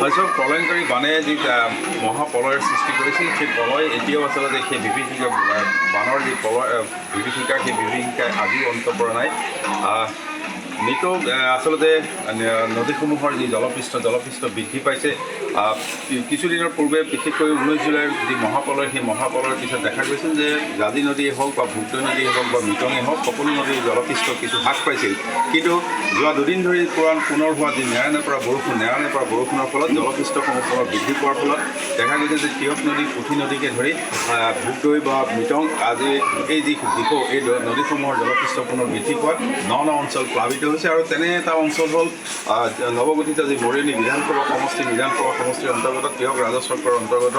হয়তো প্ৰলয়ংকাৰী বানে যি মহাপ্ৰলয়ৰ সৃষ্টি কৰিছিল সেই প্ৰলয় এতিয়াও আচলতে সেই বিভীষিকা বানৰ যি বিভীষিকা সেই বিভীষিকাই আজিও অন্ত পৰা নাই মৃত আচলতে নদীসমূহৰ যি জলপৃষ্ঠ বৃদ্ধি পাইছে কিছুদিনৰ পূৰ্বে বিশেষকৈ 19 জুলাইৰ যি মহাপ্ৰলয় সেই মহাপ্ৰলয়ৰ পিছত দেখা গৈছিল যে জাজি নদীয়ে হওক বা ভুগদৈ নদীয়ে হওক বা মিটঙে হওক সকলো নদীৰ জলপৃষ্ঠ কিছু হ্ৰাস পাইছিল কিন্তু যোৱা দুদিন ধৰি পুনৰ হোৱা যি নেৰানেপেৰা বৰষুণৰ ফলত জলপৃষ্ঠসমূহ পুনৰ বৃদ্ধি পোৱাৰ ফলত দেখা গৈছে যে তিয়ক নদী পুঠি নদীকে ধৰি ভুগদৈ বা মিটং আজি এই যি দিশো এই নদীসমূহৰ জলপৃষ্ঠ পুনৰ বৃদ্ধি পোৱাত ন অঞ্চল প্লাবিত হৈছে আৰু তেনে এটা অঞ্চল হ'ল নৱগঠিত যি মৰিয়নি বিধানসভা সমষ্টিৰ অন্তৰ্গত তিয়ক ৰাজহ চক্ৰৰ অন্তৰ্গত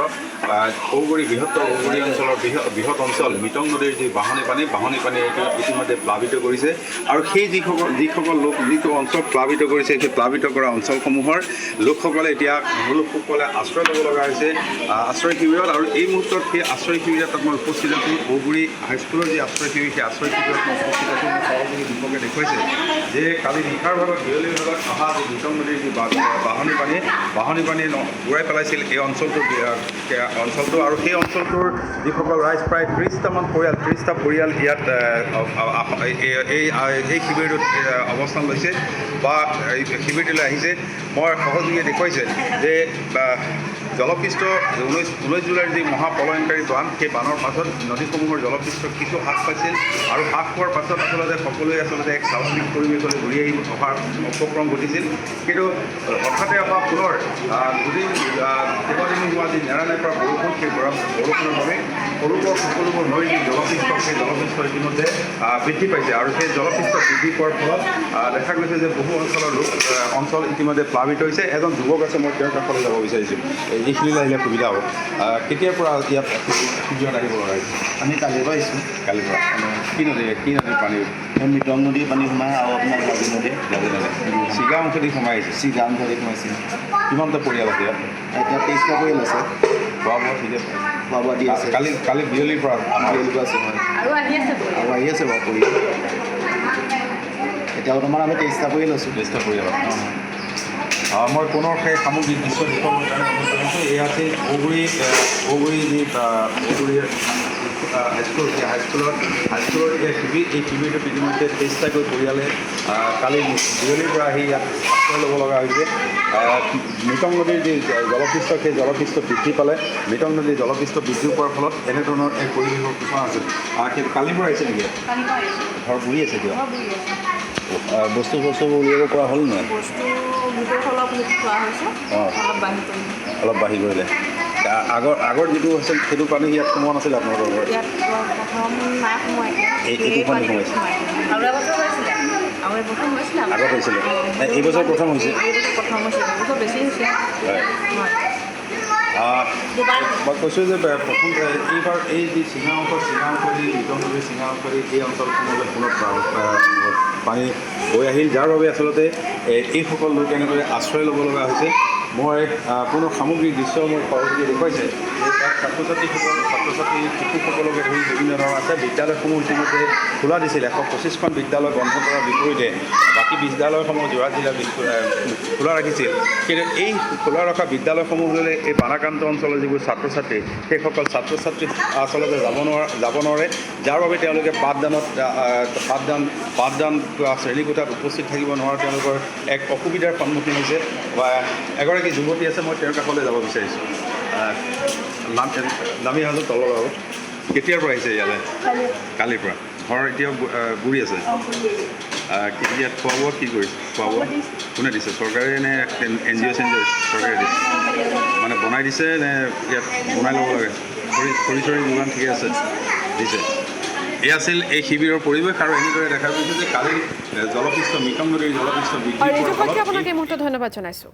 ঔগুৰি বৃহত্তৰ ঔগুৰি অঞ্চলৰ বৃহৎ অঞ্চল মিটং নদীৰ যি বাঢ়নী পানী ইতিমধ্যে প্লাবিত কৰিছে আৰু সেই যিসকল লোক যিটো অঞ্চল প্লাবিত কৰিছে সেই প্লাবিত কৰা অঞ্চলসমূহৰ লোকসকলে এতিয়া লোকসকলে আশ্ৰয় ল'ব লগা হৈছে আশ্ৰয় শিবিৰত আৰু এই মুহূৰ্তত সেই আশ্ৰয় শিবিৰত মই উপস্থিত আছোঁ ঔগুৰি হাইস্কুলৰ যি আশ্ৰয় শিবিৰ সেই আশ্ৰয় শিবিৰত মই উপস্থিত আছোঁ সহযোগী দীপকে দেখুৱাইছে যে কালি নিশাৰ ভাগত বিয়লি ভাগত অহা যি মিটং নদীৰ যি বাঢ়নী পানী ঘূৰাই পেলাইছিল এই অঞ্চলটো আৰু সেই অঞ্চলটোৰ যিসকল ৰাইজ প্ৰায় 30টা পৰিয়াল ইয়াত এই শিবিৰটোত অৱস্থান লৈছে বা এই শিবিৰটোলৈ আহিছে মই সহযোগীয়ে দেখুৱাইছে যে জলপৃষ্ঠ 19 জুলাইৰ যি মহাপ্ৰলয়ংকাৰী বান সেই বানৰ পাছত নদীসমূহৰ জলপৃষ্ঠ কিছু হ্ৰাস পাইছিল আৰু হ্ৰাস পোৱাৰ পাছত আচলতে সকলোৱে এক স্বাভাৱিক পৰিৱেশলৈ ঘূৰি আহি অহাৰ উপক্ৰম ঘটিছিল কিন্তু হঠাতে অহা পুনৰ দুদিন কেইবাদিনো হোৱা যি নেৰানেপেৰা বৰষুণ সেই বৰষুণৰ বাবে সকলোবোৰ নৈৰ যি সেই জলপৃষ্ঠ ইতিমধ্যে বৃদ্ধি পাইছে আৰু সেই জলপৃষ্ঠ বৃদ্ধি পোৱাৰ ফলত দেখা গৈছে যে বহু অঞ্চল ইতিমধ্যে প্লাবিত হৈছে এজন যুৱক আছে মই তেওঁৰ কাষলৈ যাব বিচাৰিছোঁ এইখিনিলৈ আহিলে সুবিধা হ'ব কেতিয়াৰ পৰা ইয়াত শিবিৰত আহিব লগা হৈছে আমি কালিৰ পৰা আহিছোঁ কালিৰ পৰা কি নদীৰ পানী মিটং নদীৰ পানী সোমাই আৰু আপোনাৰ জাজি নদী চিগা অংশদি সোমাই আহিছে চিগা অঞ্চলত সোমাইছিল কিমানটা পৰিয়াল আছে ইয়াত এতিয়া 23টা পৰিয়াল আছে খোৱা বোৱা ঠিকে খোৱা বোৱা দি আছে কালি বিয়লিৰ পৰা আছে হয় আৰু আহি আছে বাৰু পৰিয়াল এতিয়া বৰ্তমান আমি 23টা পৰিয়াল আছোঁ 23টা পৰিয়াল মই পুনৰ সেই সামগ্ৰিক দৃশ্য দেখুৱাবৰ কাৰণে অনুৰোধ জনাইছোঁ এয়া আছিল ঔগুৰি যি ঔগুৰি হাইস্কুলৰ এই শিবিৰটো ইতিমধ্যে 23টাকৈ পৰিয়ালে কালি বিয়লিৰ পৰা আহি ইয়াত আশ্ৰয় ল'ব লগা হৈছে মিটং নদীৰ যি জলপৃষ্ঠ সেই জলপৃষ্ঠ বৃদ্ধি পালে মিটং নদীৰ জলপৃষ্ঠ বৃদ্ধি পোৱাৰ ফলত এনেধৰণৰ এক পৰিৱেশৰ কিছুমান আছে কালিৰ পৰা আহিছে নেকি ঘৰ বুৰি আছে কিয় বস্তু উলিয়াব পৰা হ'ল নাই অলপ বাঢ়ি কৰিলে আগৰ যিটো আছিল সেইটো পানী ইয়াত সোমোৱা নাছিলে আপোনালোকৰ ঘৰত এইটো পানী সোমাইছে আগত হৈছিলে এইবছৰ প্ৰথম হৈছে মই কৈছোঁ যে প্ৰথম এইবাৰ এই যি চিঙা অংশ যি মিটং নদীৰ চিঙা অংশ এই অঞ্চলসমূহলৈ পুনৰ পানী বৈ আহিল যাৰ বাবে আচলতে এইসকল লোক এনেদৰে আশ্ৰয় ল'ব লগা হৈছে মই পুনৰ সামগ্ৰিক দৃশ্য মই সহযোগী দেখুৱাইছে যে তাত ছাত্ৰ ছাত্ৰী শিশুসকলকে ধৰি বিভিন্ন ধৰণৰ আছে বিদ্যালয়সমূহ ইতিমধ্যে খোলা দিছিল 125খন বিদ্যালয় বন্ধ কৰাৰ বিপৰীতে বাকী বিদ্যালয়সমূহ যোৰহাট জিলাৰ খোলা ৰাখিছিল কিন্তু এই খোলা ৰখা বিদ্যালয়সমূহলৈ এই বানাক্ৰান্ত অঞ্চলৰ যিবোৰ ছাত্ৰ ছাত্ৰী সেইসকল ছাত্ৰ ছাত্ৰী আচলতে যাব নোৱাৰে যাৰ বাবে তেওঁলোকে পাঠদান শ্ৰেণীকোঠাত উপস্থিত থাকিব নোৱাৰে তেওঁলোকৰ এক অসুবিধাৰ সন্মুখীন হৈছে বা এগৰাকী যুৱতী আছে মই তেওঁৰ কাষলৈ যাব বিচাৰিছোঁ নামি আহোঁ তলৰ আৰু কেতিয়াৰ পৰা আহিছে ইয়ালৈ কালিৰ পৰা ঘৰ এতিয়াও বুৰি আছে ইয়াত খোৱা বোৱা কি কৰিছে খোৱা বোৱা কোনে দিছে চৰকাৰে নে NGO চৰকাৰে দিছে মানে বনাই দিছে নে ইয়াত বনাই ল'ব লাগে খৰি যোগান ঠিকে আছে দিছে এই আছিল এই শিবিৰৰ পৰিৱেশ আৰু এনেদৰে দেখা গৈছে যে কালি মিটং নদীৰ জলপৃষ্ঠ বৃদ্ধি আপোনাক এই মুহূৰ্তত ধন্যবাদ জনাইছোঁ।